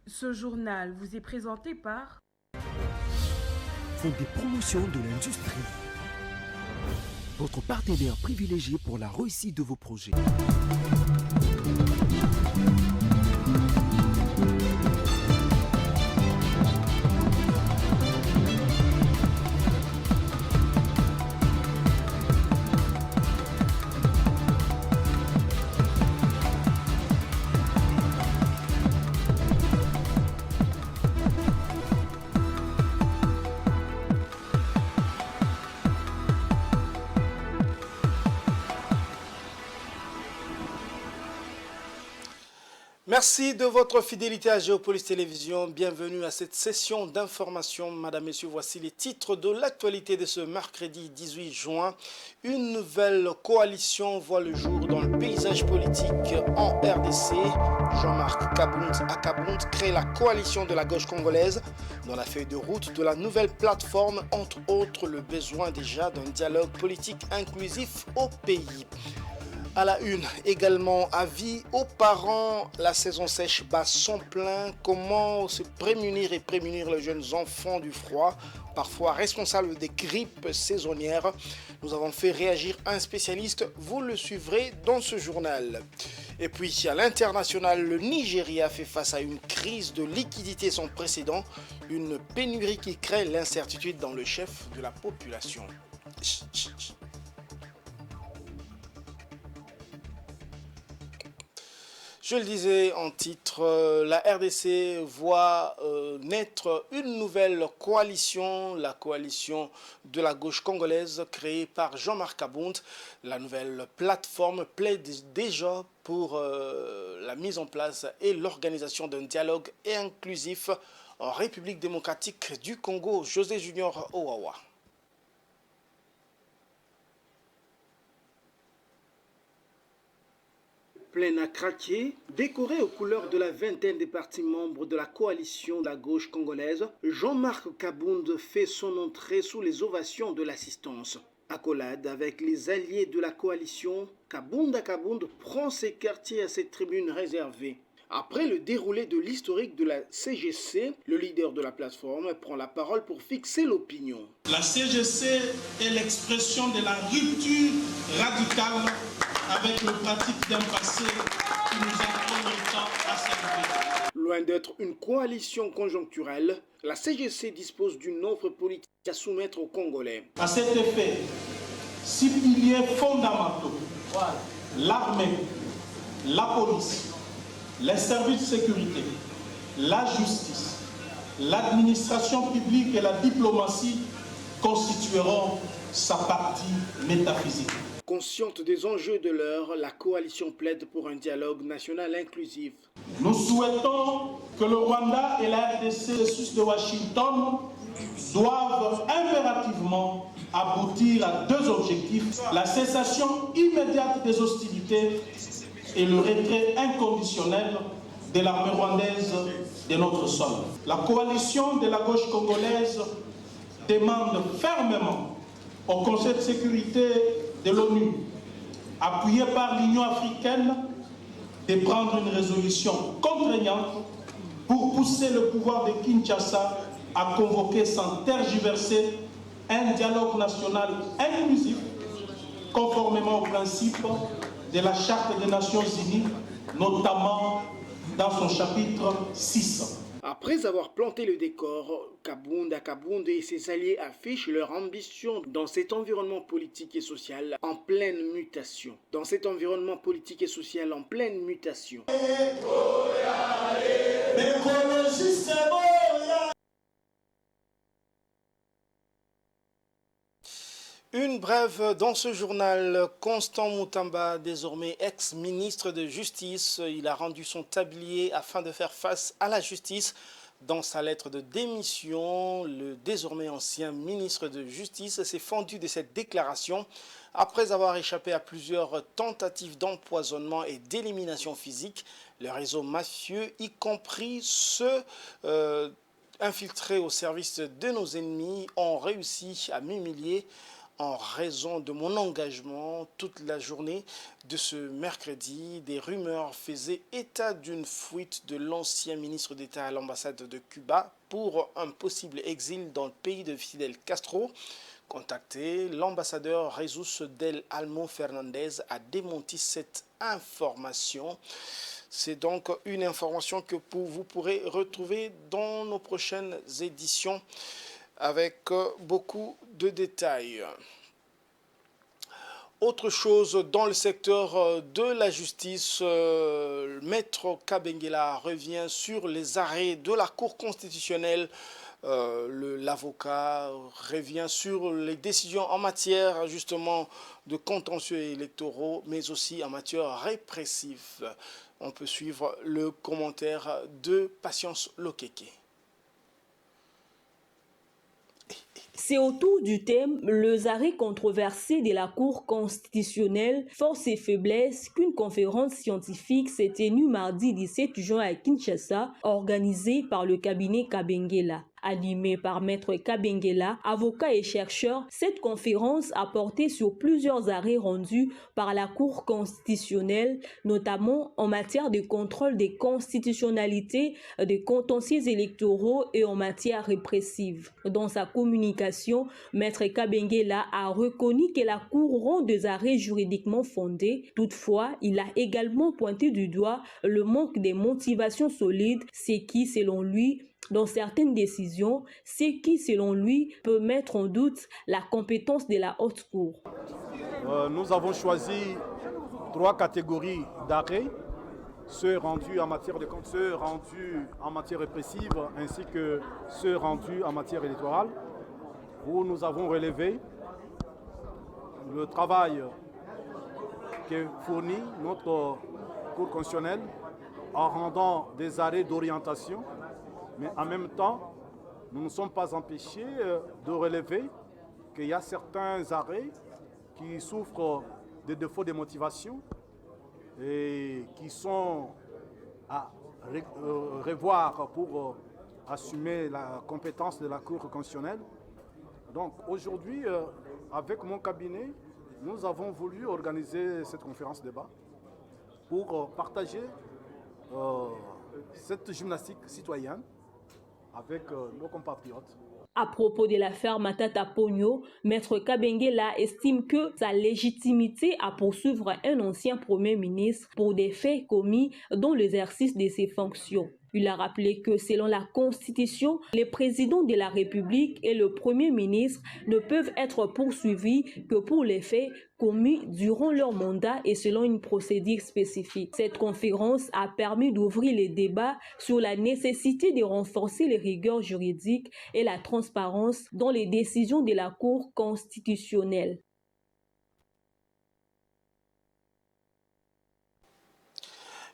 Ce journal vous est présenté par Font des promotions de l'industrie. Votre partenaire privilégié pour la réussite de vos projets. Merci de votre fidélité à Géopolis Télévision. Bienvenue à cette session d'information. Madame, Messieurs, voici les titres de l'actualité de ce mercredi 18 juin. Une nouvelle coalition voit le jour dans le paysage politique en RDC. Jean-Marc Akabound crée la coalition de la gauche congolaise. Dans la feuille de route de la nouvelle plateforme, entre autres, le besoin déjà d'un dialogue politique inclusif au pays. À la une, également, avis aux parents, la saison sèche bat son plein. Comment se prémunir et prémunir les jeunes enfants du froid, parfois responsables des grippes saisonnières. Nous avons fait réagir un spécialiste, vous le suivrez dans ce journal. Et puis, à l'international, le Nigeria fait face à une crise de liquidité sans précédent, une pénurie qui crée l'incertitude dans le chef de la population. Je le disais en titre, la RDC voit naître une nouvelle coalition, la coalition de la gauche congolaise créée par Jean-Marc Akabound. La nouvelle plateforme plaide déjà pour la mise en place et l'organisation d'un dialogue inclusif en République démocratique du Congo. José Junior Owawa. Plein à craquer, décoré aux couleurs de la vingtaine des partis membres de la coalition de la gauche congolaise, Jean-Marc Akabound fait son entrée sous les ovations de l'assistance. Accolade avec les alliés de la coalition, Akabound prend ses quartiers à cette tribune réservée. Après le déroulé de l'historique de la CGC, le leader de la plateforme prend la parole pour fixer l'opinion. La CGC est l'expression de la rupture radicale avec le pratique d'un passé qui nous a longtemps asservis. Loin d'être une coalition conjoncturelle, la CGC dispose d'une offre politique à soumettre aux Congolais. À cet effet, 6 piliers fondamentaux, l'armée, la police, les services de sécurité, la justice, l'administration publique et la diplomatie constitueront sa partie métaphysique. Consciente des enjeux de l'heure, la coalition plaide pour un dialogue national inclusif. Nous souhaitons que le Rwanda et la RDC de Washington doivent impérativement aboutir à 2 objectifs, la cessation immédiate des hostilités et le retrait inconditionnel de l'armée rwandaise de notre sol. La coalition de la gauche congolaise demande fermement au Conseil de sécurité de l'ONU, appuyé par l'Union africaine, de prendre une résolution contraignante pour pousser le pouvoir de Kinshasa à convoquer sans tergiverser un dialogue national inclusif conformément aux principes de la Charte des Nations Unies, notamment dans son chapitre 6. Après avoir planté le décor, Akabound et ses alliés affichent leur ambition dans cet environnement politique et social en pleine mutation. Une brève dans ce journal, Constant Moutamba, désormais ex-ministre de Justice, il a rendu son tablier afin de faire face à la justice. Dans sa lettre de démission, le désormais ancien ministre de Justice s'est fendu de cette déclaration après avoir échappé à plusieurs tentatives d'empoisonnement et d'élimination physique. Le réseau mafieux, y compris ceux infiltrés au service de nos ennemis, ont réussi à m'humilier en raison de mon engagement toute la journée de ce mercredi. Des rumeurs faisaient état d'une fuite de l'ancien ministre d'État à l'ambassade de Cuba pour un possible exil dans le pays de Fidel Castro. Contacté, l'ambassadeur Jesus del Almo Fernandez a démenti cette information. C'est donc une information que vous pourrez retrouver dans nos prochaines éditions avec beaucoup de détails. Autre chose dans le secteur de la justice, Maître Kabengela revient sur les arrêts de la Cour constitutionnelle. L'avocat revient sur les décisions en matière justement de contentieux électoraux, mais aussi en matière répressive. On peut suivre le commentaire de Patience Lokeke. C'est autour du thème « Les arrêts controversés de la Cour constitutionnelle, forces et faiblesses » qu'une conférence scientifique s'est tenue mardi 17 juin à Kinshasa, organisée par le cabinet Kabengela. Animée par Maître Kabengela, avocat et chercheur, cette conférence a porté sur plusieurs arrêts rendus par la Cour constitutionnelle, notamment en matière de contrôle des constitutionnalités, des contentieux électoraux et en matière répressive. Dans sa communication, Maître Kabengela a reconnu que la Cour rend des arrêts juridiquement fondés. Toutefois, il a également pointé du doigt le manque de motivation solide, ce qui, selon lui, dans certaines décisions, ce qui, selon lui, peut mettre en doute la compétence de la Haute Cour. Nous avons choisi 3 catégories d'arrêts, ceux rendus en matière de compte, ceux rendus en matière répressive, ainsi que ceux rendus en matière électorale, où nous avons relevé le travail que fournit notre Cour constitutionnelle en rendant des arrêts d'orientation. Mais en même temps, nous ne sommes pas empêchés de relever qu'il y a certains arrêts qui souffrent de défauts de motivation et qui sont à revoir pour assumer la compétence de la Cour constitutionnelle. Donc aujourd'hui, avec mon cabinet, nous avons voulu organiser cette conférence débat pour partager cette gymnastique citoyenne avec nos compatriotes. À propos de l'affaire Matata Ponyo, Maître Kabengela estime que sa légitimité à poursuivre un ancien Premier ministre pour des faits commis dans l'exercice de ses fonctions. Il a rappelé que selon la Constitution, les présidents de la République et le Premier ministre ne peuvent être poursuivis que pour les faits commis durant leur mandat et selon une procédure spécifique. Cette conférence a permis d'ouvrir les débats sur la nécessité de renforcer les rigueurs juridiques et la transparence dans les décisions de la Cour constitutionnelle.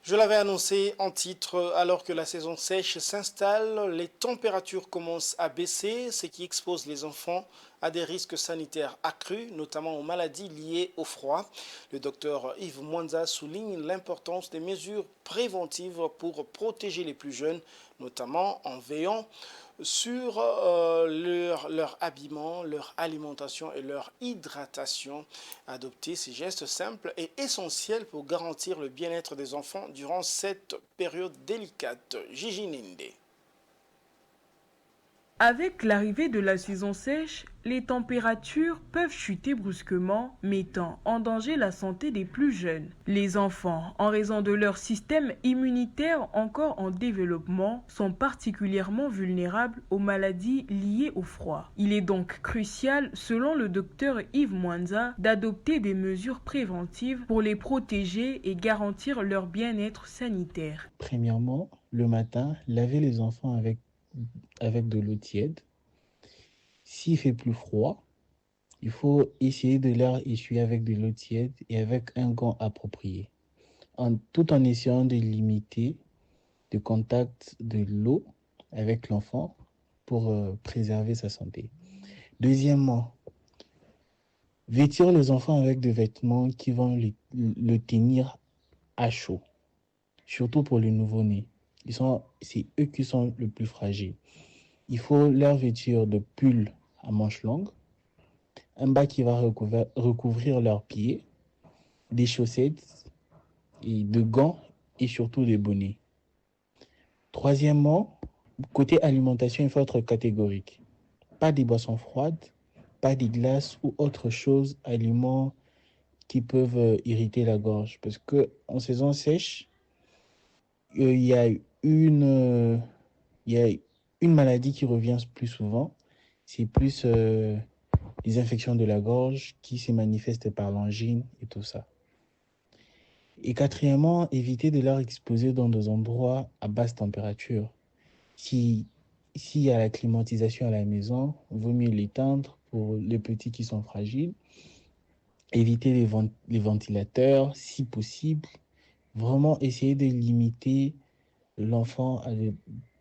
Je l'avais annoncé en titre, alors que la saison sèche s'installe, les températures commencent à baisser, ce qui expose les enfants à des risques sanitaires accrus, notamment aux maladies liées au froid. Le docteur Yves Mwanza souligne l'importance des mesures préventives pour protéger les plus jeunes, notamment en veillant sur leur habillement, leur alimentation et leur hydratation. Adopter ces gestes simples est essentiel pour garantir le bien-être des enfants durant cette période délicate. Gigi Ninde. Avec l'arrivée de la saison sèche, les températures peuvent chuter brusquement, mettant en danger la santé des plus jeunes. Les enfants, en raison de leur système immunitaire encore en développement, sont particulièrement vulnérables aux maladies liées au froid. Il est donc crucial, selon le docteur Yves Mwanza, d'adopter des mesures préventives pour les protéger et garantir leur bien-être sanitaire. Premièrement, le matin, laver les enfants avec de l'eau tiède. S'il fait plus froid, il faut essayer de leur essuyer avec de l'eau tiède et avec un gant approprié, tout en essayant de limiter le contact de l'eau avec l'enfant pour préserver sa santé. Deuxièmement, vêtir les enfants avec des vêtements qui vont le tenir à chaud, surtout pour les nouveau-nés. C'est eux qui sont le plus fragiles. Il faut leur vêtir de pulls à manches longues, un bas qui va recouvrir leurs pieds, des chaussettes, et de gants et surtout des bonnets. Troisièmement, côté alimentation, il faut être catégorique. Pas des boissons froides, pas des glaces ou autre chose, aliments qui peuvent irriter la gorge. Parce qu'en saison sèche, il y a une maladie qui revient plus souvent. C'est plus les infections de la gorge qui se manifestent par l'angine et tout ça. Et quatrièmement, éviter de leur exposer dans des endroits à basse température. S'il y a la climatisation à la maison, vaut mieux l'éteindre pour les petits qui sont fragiles. Éviter les ventilateurs si possible. Vraiment essayer de limiter l'enfant à de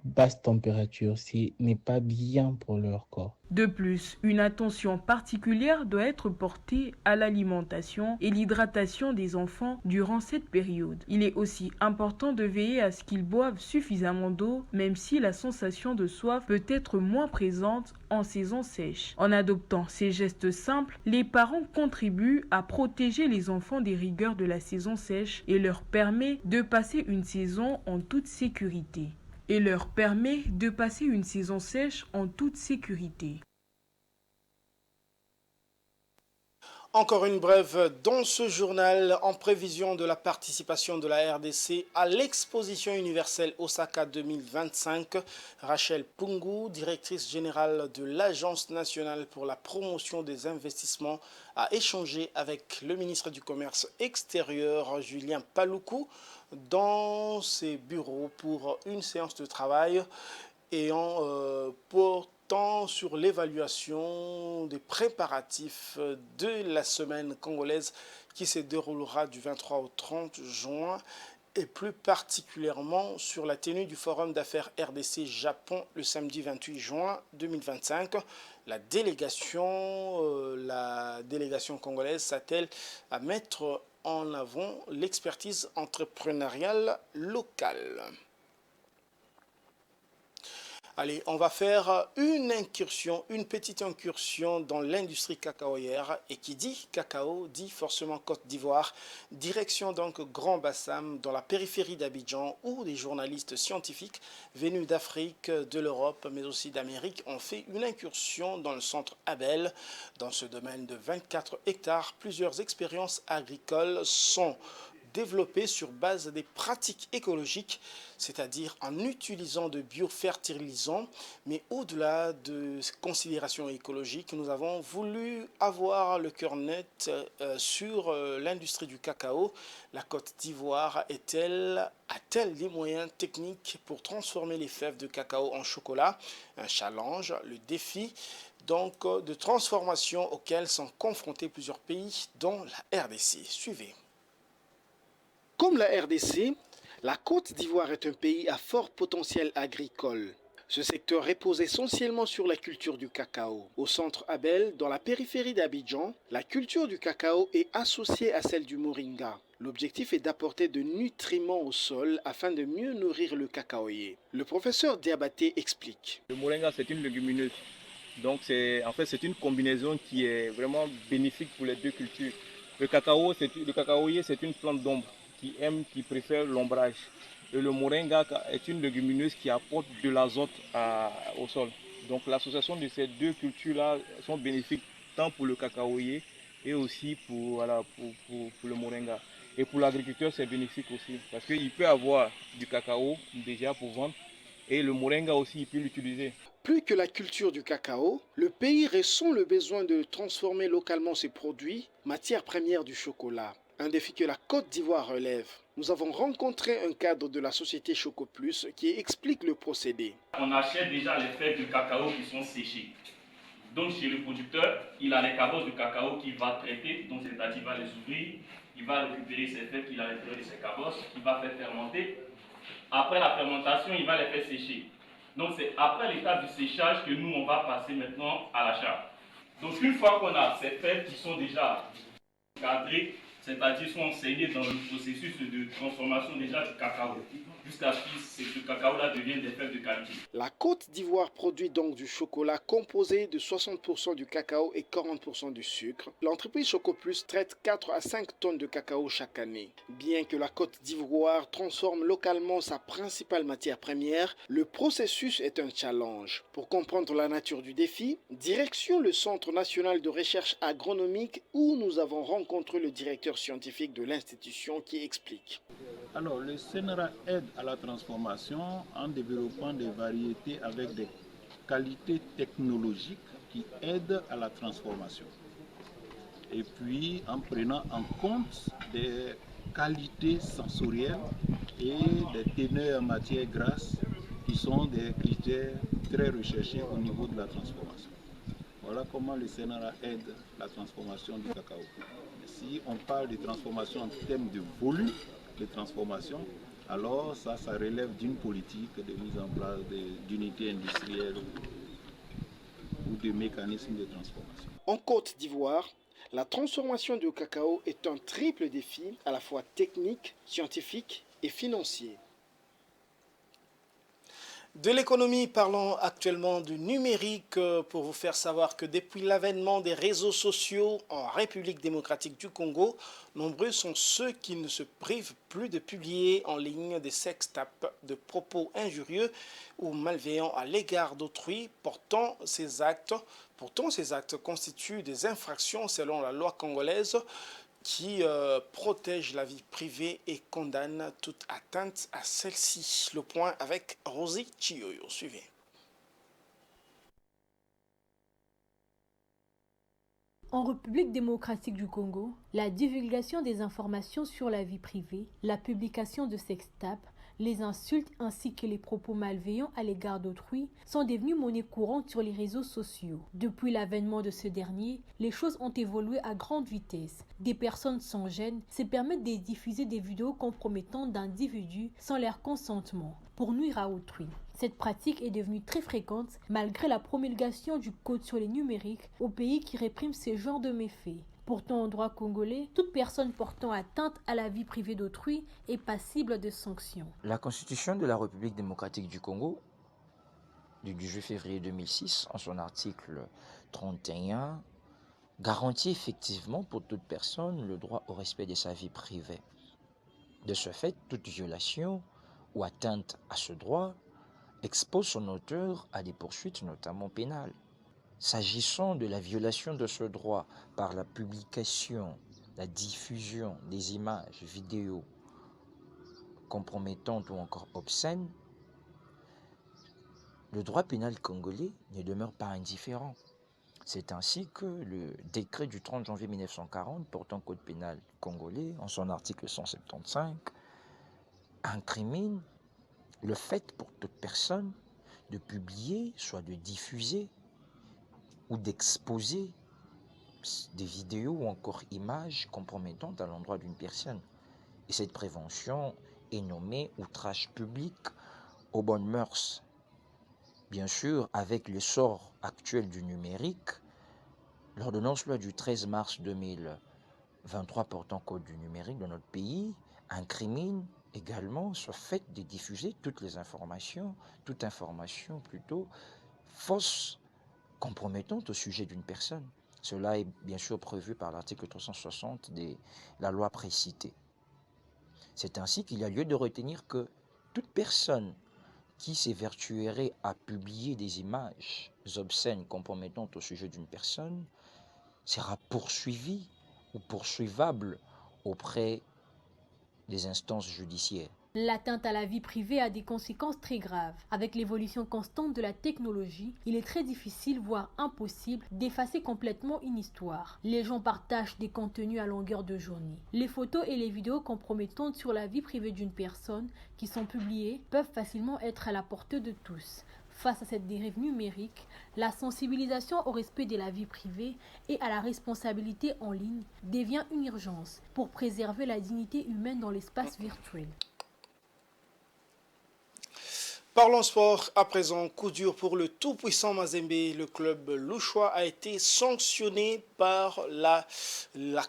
basses températures. Ce n'est pas bien pour leur corps. De plus, une attention particulière doit être portée à l'alimentation et l'hydratation des enfants durant cette période. Il est aussi important de veiller à ce qu'ils boivent suffisamment d'eau, même si la sensation de soif peut être moins présente en saison sèche. En adoptant ces gestes simples, les parents contribuent à protéger les enfants des rigueurs de la saison sèche et leur permet de passer une saison en toute sécurité. Encore une brève dans ce journal en prévision de la participation de la RDC à l'exposition universelle Osaka 2025. Rachel Pungu, directrice générale de l'Agence nationale pour la promotion des investissements, a échangé avec le ministre du Commerce extérieur Julien Paluku dans ses bureaux pour une séance de travail portant sur l'évaluation des préparatifs de la semaine congolaise qui se déroulera du 23 au 30 juin et plus particulièrement sur la tenue du Forum d'affaires RDC-Japon le samedi 28 juin 2025. La délégation congolaise s'attelle à mettre en avant l'expertise entrepreneuriale locale. Allez, on va faire une petite incursion dans l'industrie cacaoyère. Et qui dit cacao, dit forcément Côte d'Ivoire. Direction donc Grand Bassam, dans la périphérie d'Abidjan, où des journalistes scientifiques venus d'Afrique, de l'Europe, mais aussi d'Amérique, ont fait une incursion dans le centre Abel. Dans ce domaine de 24 hectares, plusieurs expériences agricoles sont développées sur base des pratiques écologiques, c'est-à-dire en utilisant de biofertilisants. Mais au-delà de considérations écologiques, nous avons voulu avoir le cœur net sur l'industrie du cacao. La Côte d'Ivoire a-t-elle les moyens techniques pour transformer les fèves de cacao en chocolat? Un challenge, le défi donc de transformation auquel sont confrontés plusieurs pays, dont la RDC. Suivez. Comme la RDC, la Côte d'Ivoire est un pays à fort potentiel agricole. Ce secteur repose essentiellement sur la culture du cacao. Au centre Abel, dans la périphérie d'Abidjan, la culture du cacao est associée à celle du moringa. L'objectif est d'apporter de nutriments au sol afin de mieux nourrir le cacaoyer. Le professeur Diabaté explique. Le moringa, c'est une légumineuse. Donc c'est une combinaison qui est vraiment bénéfique pour les deux cultures. Le cacaoyer, c'est une plante d'ombre qui préfère l'ombrage. Et le moringa est une légumineuse qui apporte de l'azote au sol. Donc l'association de ces deux cultures-là sont bénéfiques tant pour le cacaoyer et aussi pour le moringa. Et pour l'agriculteur, c'est bénéfique aussi parce qu'il peut avoir du cacao déjà pour vendre et le moringa aussi, il peut l'utiliser. Plus que la culture du cacao, le pays ressent le besoin de transformer localement ses produits, matière première du chocolat. Un défi que la Côte d'Ivoire relève. Nous avons rencontré un cadre de la société Choco Plus qui explique le procédé. On achète déjà les fèves de cacao qui sont séchées. Donc chez le producteur, il a les cabosses de cacao qu'il va traiter, donc c'est-à-dire il va les ouvrir, il va récupérer ces fèves qu'il a à l'intérieur de ses cabosses, qu'il va faire fermenter. Après la fermentation, il va les faire sécher. Donc c'est après l'étape du séchage que nous on va passer maintenant à l'achat. Donc une fois qu'on a ces fèves qui sont déjà cadrées, c'est-à-dire sont enseignés dans le processus de transformation déjà du cacao, jusqu'à ce que ce cacao-là devienne des fèves de qualité. La Côte d'Ivoire produit donc du chocolat composé de 60% du cacao et 40% du sucre. L'entreprise Choco Plus traite 4 à 5 tonnes de cacao chaque année. Bien que la Côte d'Ivoire transforme localement sa principale matière première, le processus est un challenge. Pour comprendre la nature du défi, direction le Centre national de recherche agronomique où nous avons rencontré le directeur scientifique de l'institution qui explique. Alors, le CNRA aide à la transformation en développant des variétés avec des qualités technologiques qui aident à la transformation. Et puis, en prenant en compte des qualités sensorielles et des teneurs en matière grasse qui sont des critères très recherchés au niveau de la transformation. Voilà comment le CNRA aide la transformation du cacao. Si on parle de transformation en termes de volume de transformation, alors ça relève d'une politique de mise en place d'unités industrielles ou de mécanismes de transformation. En Côte d'Ivoire, la transformation du cacao est un triple défi à la fois technique, scientifique et financier. De l'économie, parlons actuellement du numérique pour vous faire savoir que depuis l'avènement des réseaux sociaux en République démocratique du Congo, nombreux sont ceux qui ne se privent plus de publier en ligne des sextapes de propos injurieux ou malveillants à l'égard d'autrui. Pourtant, ces actes constituent des infractions selon la loi congolaise qui protège la vie privée et condamne toute atteinte à celle-ci. Le point avec Rosie Chioyo. Suivez. En République démocratique du Congo, la divulgation des informations sur la vie privée, la publication de sextapes, les insultes ainsi que les propos malveillants à l'égard d'autrui sont devenus monnaie courante sur les réseaux sociaux. Depuis l'avènement de ce dernier, les choses ont évolué à grande vitesse. Des personnes sans gêne se permettent de diffuser des vidéos compromettantes d'individus sans leur consentement pour nuire à autrui. Cette pratique est devenue très fréquente malgré la promulgation du Code sur les numériques au pays qui réprime ce genre de méfaits. Pourtant, en droit congolais, toute personne portant atteinte à la vie privée d'autrui est passible de sanctions. La Constitution de la République démocratique du Congo, du 18 février 2006, en son article 31, garantit effectivement pour toute personne le droit au respect de sa vie privée. De ce fait, toute violation ou atteinte à ce droit expose son auteur à des poursuites, notamment pénales. S'agissant de la violation de ce droit par la publication, la diffusion des images, vidéos compromettantes ou encore obscènes, le droit pénal congolais ne demeure pas indifférent. C'est ainsi que le décret du 30 janvier 1940 portant code pénal congolais, en son article 175, incrimine le fait pour toute personne de publier, soit de diffuser, ou d'exposer des vidéos ou encore images compromettantes à l'endroit d'une personne. Et cette prévention est nommée outrage public aux bonnes mœurs. Bien sûr, avec l'essor actuel du numérique, l'ordonnance loi du 13 mars 2023 portant code du numérique dans notre pays incrimine également ce fait de diffuser toutes les informations, toute information plutôt fausse, compromettante au sujet d'une personne. Cela est bien sûr prévu par l'article 360 de la loi précitée. C'est ainsi qu'il y a lieu de retenir que toute personne qui s'évertuerait à publier des images obscènes compromettantes au sujet d'une personne sera poursuivie ou poursuivable auprès des instances judiciaires. L'atteinte à la vie privée a des conséquences très graves. Avec l'évolution constante de la technologie, il est très difficile, voire impossible, d'effacer complètement une histoire. Les gens partagent des contenus à longueur de journée. Les photos et les vidéos compromettantes sur la vie privée d'une personne qui sont publiées peuvent facilement être à la portée de tous. Face à cette dérive numérique, la sensibilisation au respect de la vie privée et à la responsabilité en ligne devient une urgence pour préserver la dignité humaine dans l'espace virtuel. Parlons sport à présent. Coup dur pour le tout-puissant Mazembe. Le club louchois a été sanctionné par la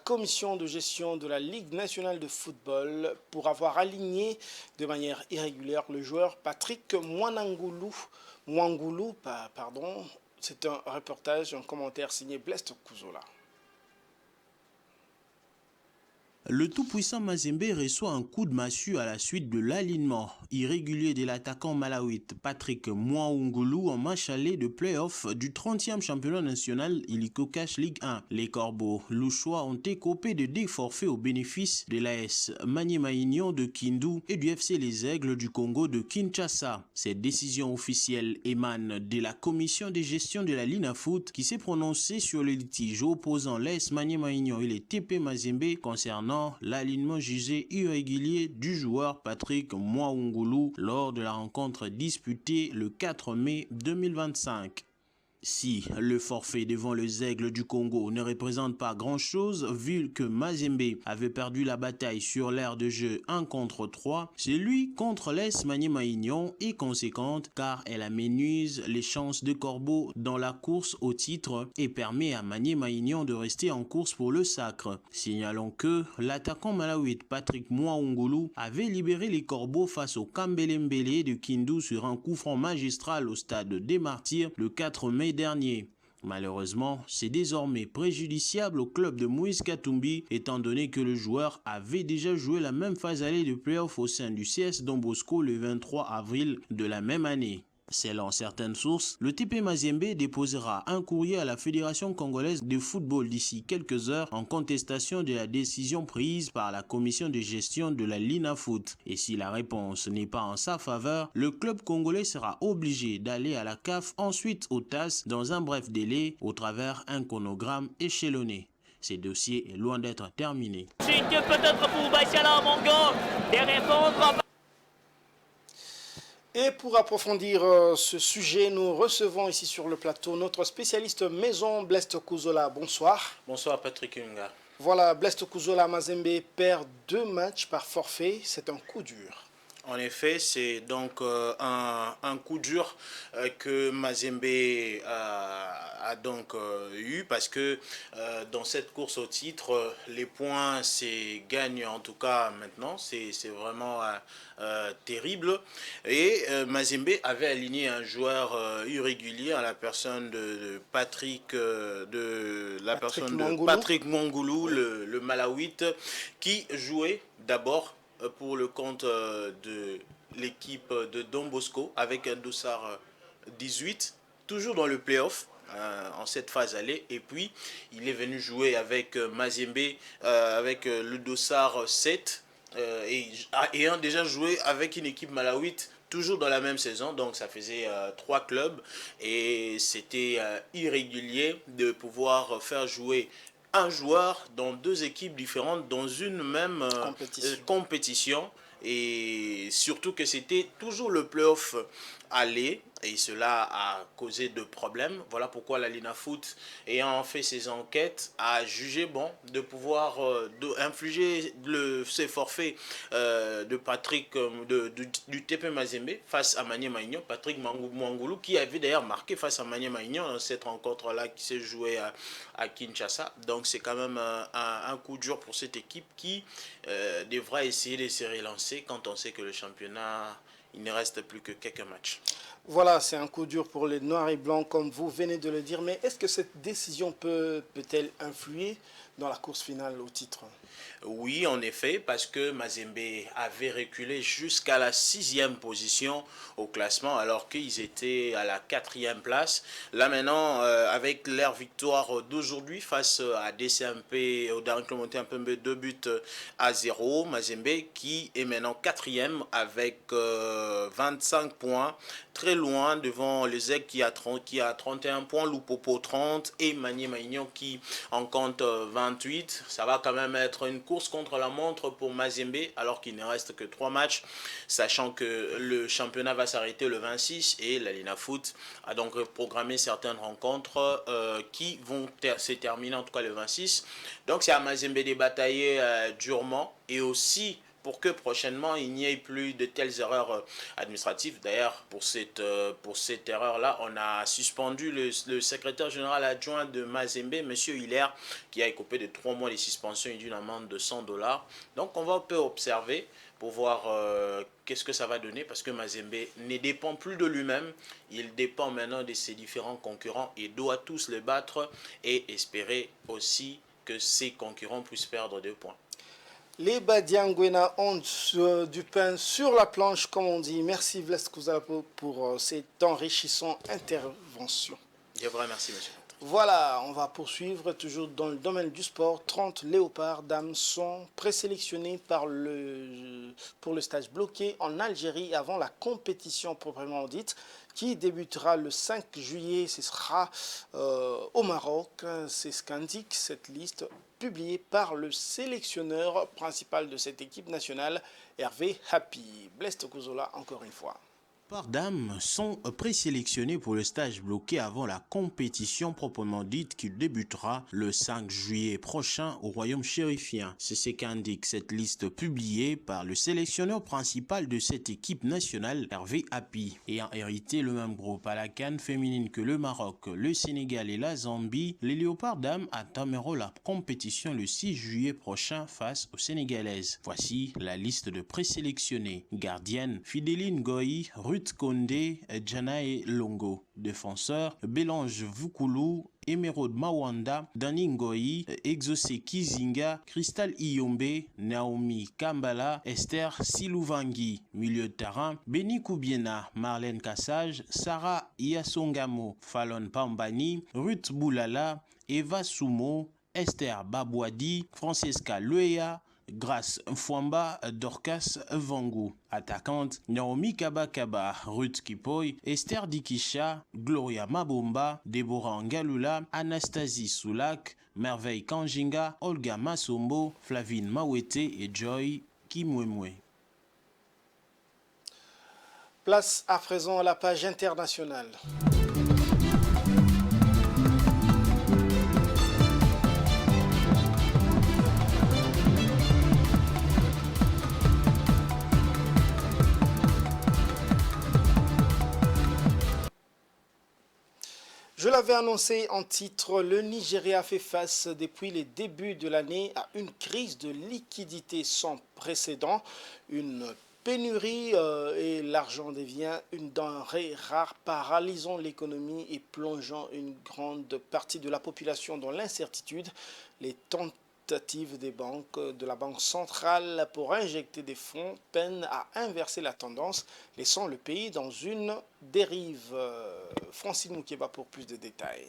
commission de gestion de la Ligue nationale de football pour avoir aligné de manière irrégulière le joueur Patrick Mwangulu. C'est un reportage, un commentaire signé Blest Kuzola. Le tout-puissant Mazembe reçoit un coup de massue à la suite de l'alignement irrégulier de l'attaquant malawite Patrick Mwangulu en match aller de play-off du 30e championnat national Illico Cash Ligue 1. Les Corbeaux louchois ont écopé de 2 forfaits au bénéfice de l'AS Maniema Union de Kindu et du FC Les Aigles du Congo de Kinshasa. Cette décision officielle émane de la commission de gestion de la Linafoot qui s'est prononcée sur le litige opposant l'AS Maniema Union et les TP Mazembe concernant l'alignement jugé irrégulier du joueur Patrick Mwangulu lors de la rencontre disputée le 4 mai 2025. Si le forfait devant les Aigles du Congo ne représente pas grand-chose, vu que Mazembe avait perdu la bataille sur l'aire de jeu 1 contre 3, celui contre l'AS Maniema Union est conséquente car elle amenuise les chances de Corbeau dans la course au titre et permet à Maniema Union de rester en course pour le sacre. Signalons que l'attaquant malawite Patrick Mwangulu avait libéré les Corbeaux face au Kambelembele de Kindu sur un coup franc magistral au stade des Martyrs le 4 mai dernier. Malheureusement, c'est désormais préjudiciable au club de Moïse Katumbi étant donné que le joueur avait déjà joué la même phase aller de play-off au sein du CS Don Bosco le 23 avril de la même année. Selon certaines sources, le TP Mazembe déposera un courrier à la Fédération congolaise de football d'ici quelques heures en contestation de la décision prise par la commission de gestion de la Linafoot. Et si la réponse n'est pas en sa faveur, le club congolais sera obligé d'aller à la CAF, ensuite au TAS dans un bref délai au travers un chronogramme échelonné. Ce dossier est loin d'être terminé. Peut-être pour Bachala Mongo, des réponses. Et pour approfondir ce sujet, nous recevons ici sur le plateau notre spécialiste maison, Blest Kuzola. Bonsoir. Bonsoir Patrick Unga. Voilà, Blest Kuzola, Mazembe perd 2 matchs par forfait. C'est un coup dur. En effet, c'est donc un coup dur que Mazembe a donc eu parce que dans cette course au titre, les points gagnent en tout cas maintenant. C'est vraiment terrible. Et Mazembe avait aligné un joueur irrégulier à la personne de Patrick Mwangulu, le Malawite, qui jouait d'abord pour le compte de l'équipe de Don Bosco avec un dossard 18, toujours dans le play-off en cette phase aller, et puis il est venu jouer avec Mazembe avec le dossard 7 et ayant déjà joué avec une équipe malawite toujours dans la même saison, donc ça faisait 3 clubs et c'était irrégulier de pouvoir faire jouer un joueur dans 2 équipes différentes dans une même compétition et surtout que c'était toujours le play-off aller et cela a causé de problèmes. Voilà pourquoi la Linafoot, ayant fait ses enquêtes, a jugé bon de pouvoir infliger ces forfaits de Patrick du TP Mazembe face à Maniema Union, Patrick Mwangulu, qui avait d'ailleurs marqué face à Maniema Union dans cette rencontre-là qui s'est jouée à Kinshasa. Donc c'est quand même un coup dur pour cette équipe qui devra essayer de se relancer quand on sait que le championnat, il ne reste plus que quelques matchs. Voilà, c'est un coup dur pour les Noirs et Blancs, comme vous venez de le dire. Mais est-ce que cette décision peut-elle influer dans la course finale au titre? Oui, en effet, parce que Mazembe avait reculé jusqu'à la 6e position au classement, alors qu'ils étaient à la 4e place. Là maintenant, avec leur victoire d'aujourd'hui face à DCMP, au dernier monté un peu 2-0, Mazembe qui est maintenant 4e avec 25 points, très loin devant les Aigles qui a 31 points, Lupopo 30 et Maniema Union qui en compte 28. Ça va quand même être une course contre la montre pour Mazembe alors qu'il ne reste que 3 matchs, sachant que le championnat va s'arrêter le 26 et la Linafoot a donc programmé certaines rencontres qui vont se terminer en tout cas le 26. Donc c'est à Mazembe de batailler durement et aussi pour que prochainement il n'y ait plus de telles erreurs administratives. D'ailleurs, pour cette erreur-là, on a suspendu le secrétaire général adjoint de Mazembe, M. Hilaire, qui a écopé de 3 mois de suspension et d'une amende de $100. Donc on va un peu observer pour voir qu'est-ce que ça va donner, parce que Mazembe ne dépend plus de lui-même, il dépend maintenant de ses différents concurrents et doit tous les battre et espérer aussi que ses concurrents puissent perdre 2 points. Les Badiangwena ont du pain sur la planche, comme on dit. Merci Vles Kouzalapo pour cette enrichissante intervention. Je vous remercie, monsieur. Voilà, on va poursuivre toujours dans le domaine du sport. 30 léopards dames sont présélectionnés pour le stage bloqué en Algérie avant la compétition proprement dite qui débutera le 5 juillet. Ce sera au Maroc. C'est ce qu'indique cette liste publiée par le sélectionneur principal de cette équipe nationale, Hervé Happy. Blest Kouzola, encore une fois. Les dames sont présélectionnées pour le stage bloqué avant la compétition proprement dite qui débutera le 5 juillet prochain au royaume chérifien. C'est ce qu'indique cette liste publiée par le sélectionneur principal de cette équipe nationale, Hervé Happy. Ayant hérité le même groupe à la CAN féminine que le Maroc, le Sénégal et la Zambie, les léopards dames entameront la compétition le 6 juillet prochain face aux Sénégalaises. Voici la liste de présélectionnés. Gardienne, Fidéline Goyi, Ruth Kondé, Janae Longo. Défenseur, Bélange Vukulu, Emeraude Mawanda, Dani Ngoyi, Exaucé Kizinga, Crystal Iyombe, Naomi Kambala, Esther Silouvangi. Milieu de terrain, Beni Koubiena, Marlène Kassage, Sarah Yasongamo, Fallon Pambani, Ruth Boulala, Eva Soumo, Esther Babouadi, Francesca Luea, Grace Mfwamba, Dorcas Vangu. Attaquante, Naomi Kabakaba, Ruth Kipoy, Esther Dikisha, Gloria Mabomba, Deborah Ngalula, Anastasie Soulak, Merveille Kanjinga, Olga Masombo, Flavine Mawete et Joy Kimwemwe. Place à présent à la page internationale. Je l'avais annoncé en titre, le Nigeria fait face depuis les débuts de l'année à une crise de liquidité sans précédent. Une pénurie et l'argent devient une denrée rare, paralysant l'économie et plongeant une grande partie de la population dans l'incertitude. Les tentatives de la Banque centrale pour injecter des fonds peinent à inverser la tendance, laissant le pays dans une dérive. Francine Moukeba pour plus de détails.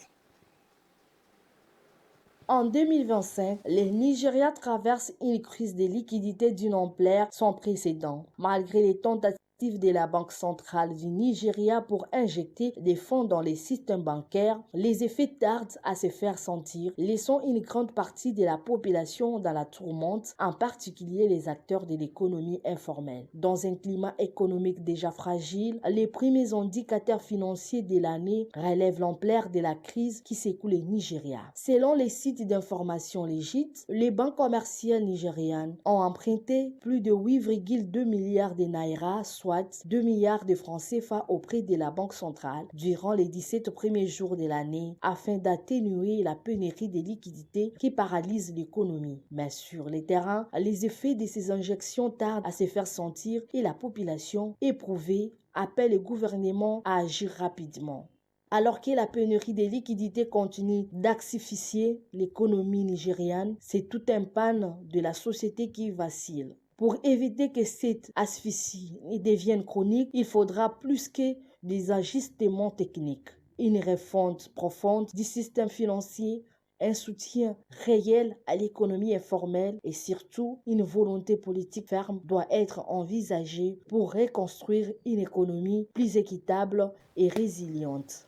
En 2025, le Nigeria traverse une crise de liquidité d'une ampleur sans précédent. Malgré les tentatives de la Banque centrale du Nigeria pour injecter des fonds dans les systèmes bancaires, les effets tardent à se faire sentir, laissant une grande partie de la population dans la tourmente, en particulier les acteurs de l'économie informelle. Dans un climat économique déjà fragile, les premiers indicateurs financiers de l'année relèvent l'ampleur de la crise qui secoue le Nigeria. Selon les sites d'information légites, les banques commerciales nigérianes ont emprunté plus de 8,2 milliards de naira, soit 2 milliards de francs CFA auprès de la Banque centrale durant les 17 premiers jours de l'année afin d'atténuer la pénurie de liquidités qui paralyse l'économie. Mais sur le terrain, les effets de ces injections tardent à se faire sentir et la population éprouvée appelle le gouvernement à agir rapidement. Alors que la pénurie de liquidités continue d'asphyxier l'économie nigériane, c'est tout un pan de la société qui vacille. Pour éviter que cette asphyxie devienne chronique, il faudra plus que des ajustements techniques, une refonte profonde du système financier, un soutien réel à l'économie informelle et surtout une volonté politique ferme doit être envisagée pour reconstruire une économie plus équitable et résiliente.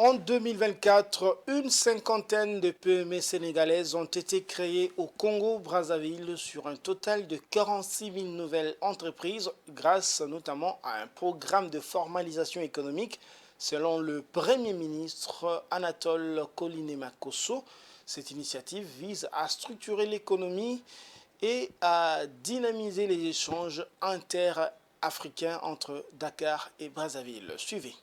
En 2024, une cinquantaine de PME sénégalaises ont été créées au Congo-Brazzaville sur un total de 46 000 nouvelles entreprises grâce notamment à un programme de formalisation économique selon le Premier ministre Anatole Kolinemakosso. Cette initiative vise à structurer l'économie et à dynamiser les échanges inter-africains entre Dakar et Brazzaville. Suivez.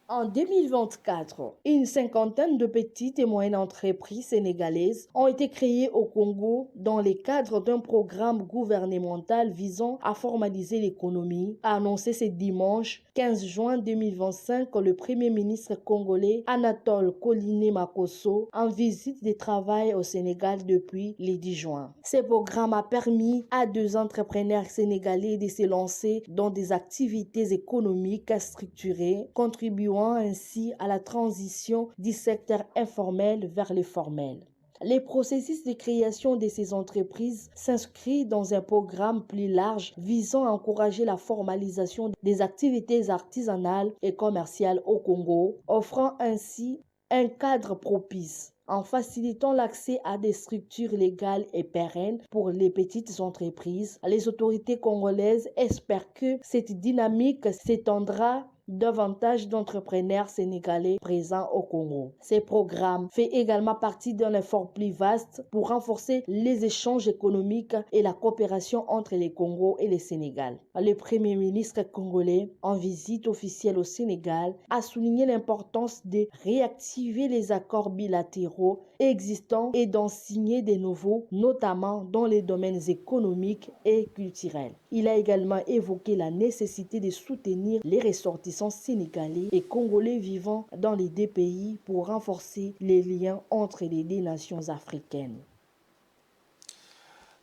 En 2024, une cinquantaine de petites et moyennes entreprises sénégalaises ont été créées au Congo dans le cadre d'un programme gouvernemental visant à formaliser l'économie, a annoncé ce dimanche 15 juin 2025 le Premier ministre congolais Anatole Koliné Makosso en visite de travail au Sénégal depuis le 10 juin. Ce programme a permis à 2 entrepreneurs sénégalais de se lancer dans des activités économiques structurées, contribuant ainsi à la transition du secteur informel vers le formel. Les processus de création de ces entreprises s'inscrivent dans un programme plus large visant à encourager la formalisation des activités artisanales et commerciales au Congo, offrant ainsi un cadre propice en facilitant l'accès à des structures légales et pérennes pour les petites entreprises. Les autorités congolaises espèrent que cette dynamique s'étendra davantage d'entrepreneurs sénégalais présents au Congo. Ce programme fait également partie d'un effort plus vaste pour renforcer les échanges économiques et la coopération entre le Congo et le Sénégal. Le Premier ministre congolais, en visite officielle au Sénégal, a souligné l'importance de réactiver les accords bilatéraux existants et d'en signer de nouveaux, notamment dans les domaines économiques et culturels. Il a également évoqué la nécessité de soutenir les ressortissants sénégalais et congolais vivant dans les 2 pays pour renforcer les liens entre les 2 nations africaines.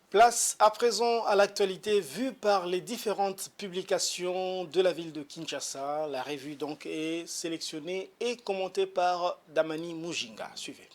Place à présent à l'actualité vue par les différentes publications de la ville de Kinshasa. La revue donc est sélectionnée et commentée par Damani Mujinga. Suivez.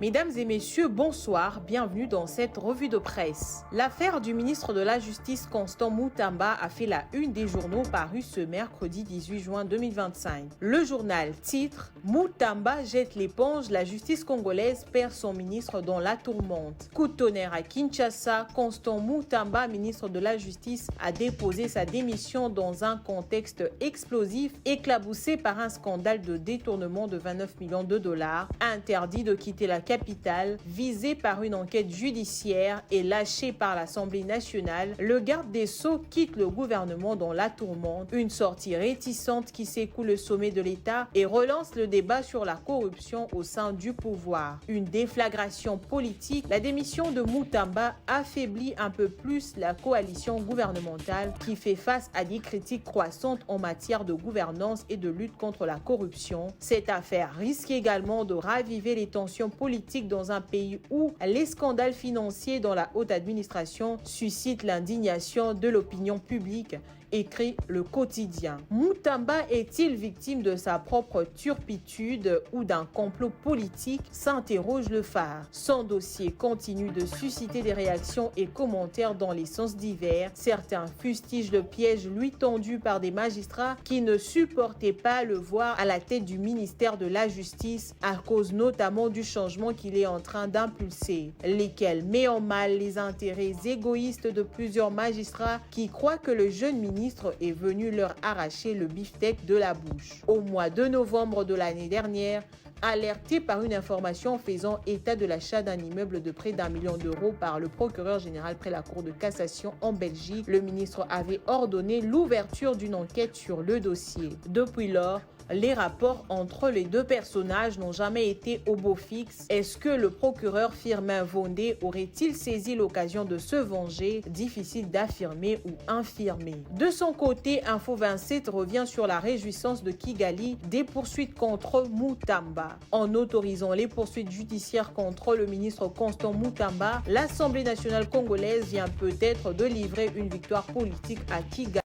Mesdames et messieurs, bonsoir, bienvenue dans cette revue de presse. L'affaire du ministre de la Justice Constant Moutamba a fait la une des journaux parus ce mercredi 18 juin 2025. Le journal titre « Moutamba jette l'éponge, la justice congolaise perd son ministre dans la tourmente ». Coup de tonnerre à Kinshasa, Constant Moutamba, ministre de la Justice, a déposé sa démission dans un contexte explosif éclaboussé par un scandale de détournement de 29 millions de dollars, interdit de quitter la capitale, visé par une enquête judiciaire et lâché par l'Assemblée nationale, le garde des Sceaux quitte le gouvernement dans la tourmente, une sortie réticente qui secoue le sommet de l'État et relance le débat sur la corruption au sein du pouvoir. Une déflagration politique, la démission de Moutamba affaiblit un peu plus la coalition gouvernementale qui fait face à des critiques croissantes en matière de gouvernance et de lutte contre la corruption. Cette affaire risque également de raviver les tensions politiques dans un pays où les scandales financiers dans la haute administration suscitent l'indignation de l'opinion publique, écrit le quotidien. Moutamba est-il victime de sa propre turpitude ou d'un complot politique, s'interroge le Phare. Son dossier continue de susciter des réactions et commentaires dans les sens divers. Certains fustigent le piège lui tendu par des magistrats qui ne supportaient pas le voir à la tête du ministère de la Justice à cause notamment du changement qu'il est en train d'impulser, lesquels met en mal les intérêts égoïstes de plusieurs magistrats qui croient que le jeune ministre est venu leur arracher le beefsteak de la bouche. Au mois de novembre de l'année dernière, alerté par une information faisant état de l'achat d'un immeuble de près d'1 million d'euros par le procureur général près la Cour de cassation en Belgique, le ministre avait ordonné l'ouverture d'une enquête sur le dossier. Depuis lors, les rapports entre les 2 personnages n'ont jamais été au beau fixe. Est-ce que le procureur Firmin Vondé aurait-il saisi l'occasion de se venger? Difficile d'affirmer ou infirmer. De son côté, Info 27 revient sur la réjouissance de Kigali des poursuites contre Moutamba. En autorisant les poursuites judiciaires contre le ministre Constant Moutamba, l'Assemblée nationale congolaise vient peut-être de livrer une victoire politique à Kigali.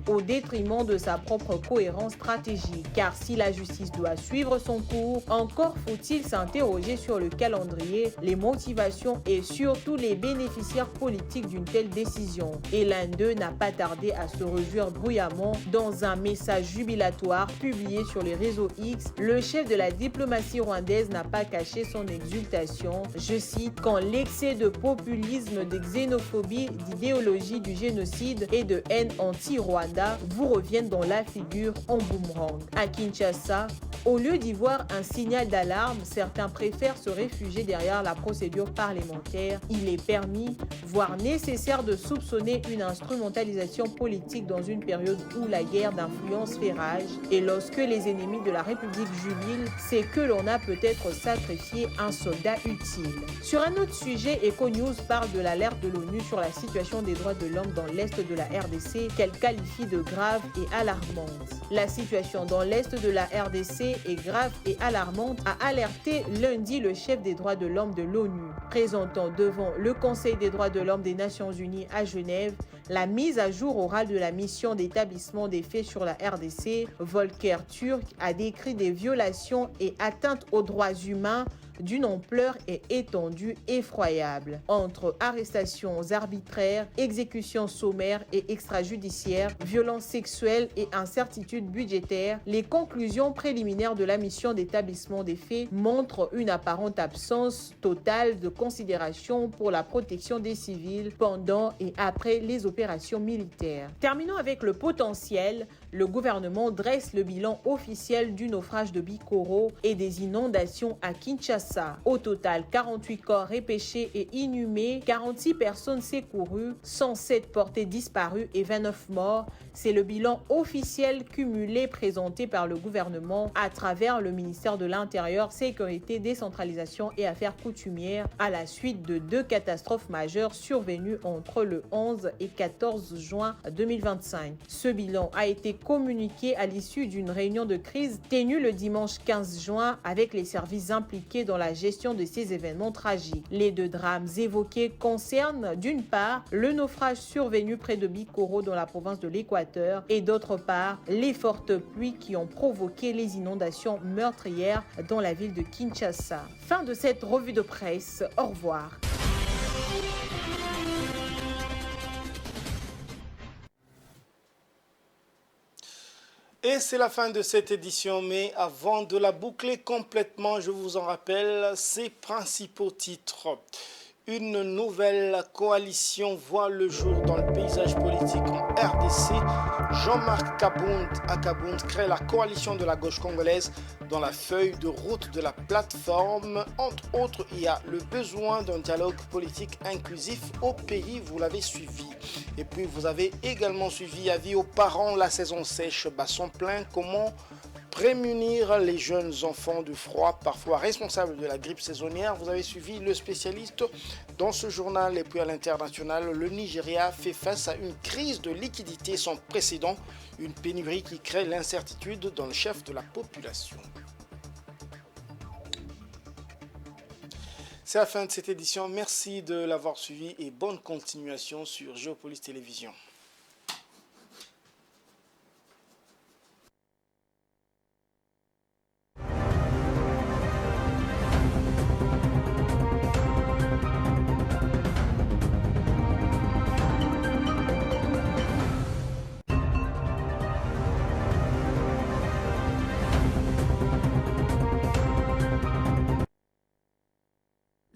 au détriment de sa propre cohérence stratégique. Car si la justice doit suivre son cours, encore faut-il s'interroger sur le calendrier, les motivations et surtout les bénéficiaires politiques d'une telle décision. Et l'un d'eux n'a pas tardé à se réjouir bruyamment dans un message jubilatoire publié sur les réseaux X. Le chef de la diplomatie rwandaise n'a pas caché son exultation. Je cite, quand l'excès de populisme, de xénophobie, d'idéologie du génocide et de haine anti-Rwanda vous reviennent dans la figure en boomerang. À Kinshasa, au lieu d'y voir un signal d'alarme, certains préfèrent se réfugier derrière la procédure parlementaire. Il est permis, voire nécessaire de soupçonner une instrumentalisation politique dans une période où la guerre d'influence fait rage. Et lorsque les ennemis de la République jubilent, c'est que l'on a peut-être sacrifié un soldat utile. Sur un autre sujet, EcoNews parle de l'alerte de l'ONU sur la situation des droits de l'homme dans l'est de la RDC, qu'elle qualifie de grave et alarmante. La situation dans l'est de la RDC est grave et alarmante, a alerté lundi le chef des droits de l'homme de l'ONU, présentant devant le Conseil des droits de l'homme des Nations Unies à Genève la mise à jour orale de la mission d'établissement des faits sur la RDC. Volker Turk a décrit des violations et atteintes aux droits humains d'une ampleur et étendue effroyable. Entre arrestations arbitraires, exécutions sommaires et extrajudiciaires, violences sexuelles et incertitudes budgétaires, les conclusions préliminaires de la mission d'établissement des faits montrent une apparente absence totale de considération pour la protection des civils pendant et après les opérations militaires. Terminons avec le potentiel. Le gouvernement dresse le bilan officiel du naufrage de Bikoro et des inondations à Kinshasa. Au total, 48 corps repêchés et inhumés, 46 personnes secourues, 107 portées disparues et 29 morts. C'est le bilan officiel cumulé présenté par le gouvernement à travers le ministère de l'Intérieur, Sécurité, Décentralisation et Affaires coutumières à la suite de 2 catastrophes majeures survenues entre le 11 et 14 juin 2025. Ce bilan a été communiqué à l'issue d'une réunion de crise tenue le dimanche 15 juin avec les services impliqués dans la gestion de ces événements tragiques. Les 2 drames évoqués concernent d'une part le naufrage survenu près de Bikoro dans la province de l'Équateur et d'autre part les fortes pluies qui ont provoqué les inondations meurtrières dans la ville de Kinshasa. Fin de cette revue de presse. Au revoir. Et c'est la fin de cette édition, mais avant de la boucler complètement, je vous en rappelle ses principaux titres. Une nouvelle coalition voit le jour dans le paysage politique en RDC. Jean-Marc Akabound crée la coalition de la gauche congolaise dans la feuille de route de la plateforme. Entre autres, il y a le besoin d'un dialogue politique inclusif au pays, vous l'avez suivi. Et puis vous avez également suivi avis aux parents, la saison sèche bat son plein. Comment prémunir les jeunes enfants du froid, parfois responsables de la grippe saisonnière? Vous avez suivi le spécialiste dans ce journal. Et puis à l'international, le Nigeria fait face à une crise de liquidité sans précédent, une pénurie qui crée l'incertitude dans le chef de la population. C'est la fin de cette édition. Merci de l'avoir suivi et bonne continuation sur Géopolis Télévision.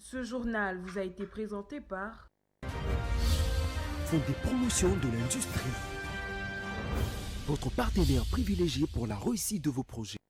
Ce journal vous a été présenté par Fonds des promotions de l'industrie. Votre partenaire privilégié pour la réussite de vos projets.